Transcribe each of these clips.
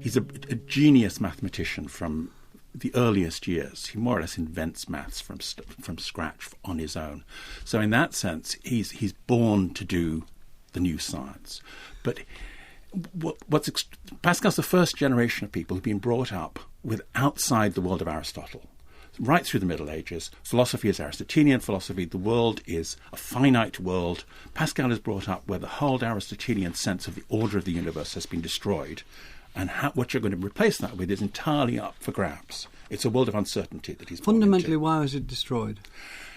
He's a genius mathematician from the earliest years. He more or less invents maths from scratch on his own. So in that sense, he's born to do the new science. But Pascal's the first generation of people who've been brought up with outside the world of Aristotle. Right through the Middle Ages, philosophy is Aristotelian philosophy. The world is a finite world. Pascal is brought up where the whole Aristotelian sense of the order of the universe has been destroyed. And what you're going to replace that with is entirely up for grabs. It's a world of uncertainty that he's born Fundamentally, into. why is it destroyed?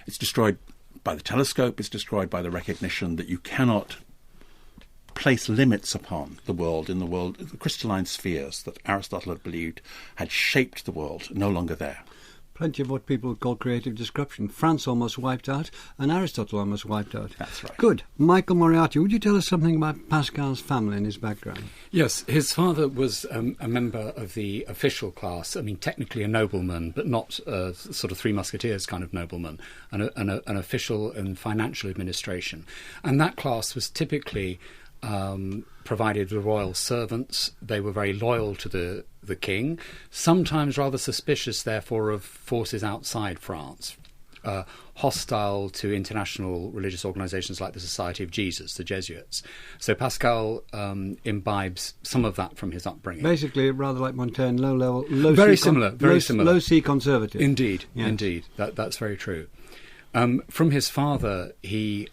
It's destroyed by the telescope. It's destroyed by the recognition that you cannot place limits upon the world. In the world, the crystalline spheres that Aristotle had believed had shaped the world, no longer there. Plenty of what people call creative destruction. France almost wiped out, and Aristotle almost wiped out. That's right. Good. Michael Moriarty, would you tell us something about Pascal's family and his background? Yes, his father was a member of the official class. I mean, technically a nobleman, but not a sort of Three Musketeers kind of nobleman, an official in financial administration. And that class was typically provided with royal servants. They were very loyal to the king, sometimes rather suspicious, therefore, of forces outside France, hostile to international religious organisations like the Society of Jesus, the Jesuits. So Pascal imbibes some of that from his upbringing. Basically, rather like Montaigne, very similar. Low-C conservative. Indeed, Yes. indeed. That's very true. From his father, he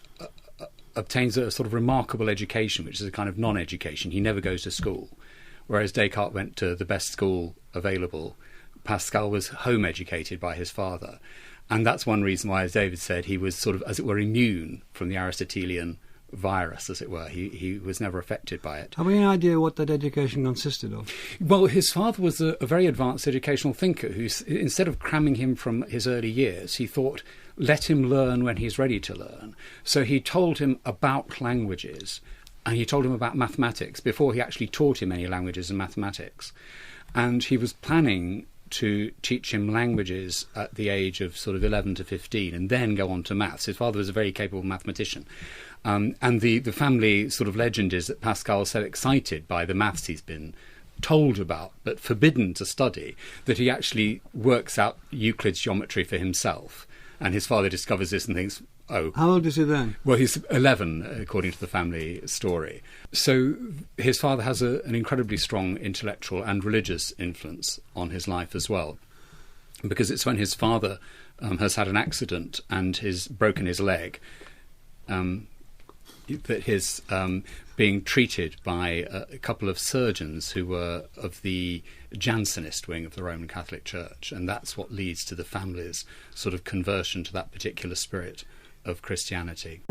obtains a sort of remarkable education, which is a kind of non-education. He never goes to school. Whereas Descartes went to the best school available, Pascal was home educated by his father. And that's one reason why, as David said, he was sort of, as it were, immune from the Aristotelian virus, as it were. He was never affected by it. Have we any idea what that education consisted of? Well, his father was a very advanced educational thinker who, instead of cramming him from his early years, he thought, let him learn when he's ready to learn. So he told him about languages, and he told him about mathematics before he actually taught him any languages and mathematics. And he was planning to teach him languages at the age of sort of 11 to 15 and then go on to maths. His father was a very capable mathematician. And the family sort of legend is that Pascal was so excited by the maths he's been told about but forbidden to study that he actually works out Euclid's geometry for himself. And his father discovers this and thinks, oh. How old is he then? Well, he's 11, according to the family story. So his father has an incredibly strong intellectual and religious influence on his life as well. Because it's when his father has had an accident and has broken his leg that his being treated by a couple of surgeons who were of the Jansenist wing of the Roman Catholic Church, and that's what leads to the family's sort of conversion to that particular spirit of Christianity.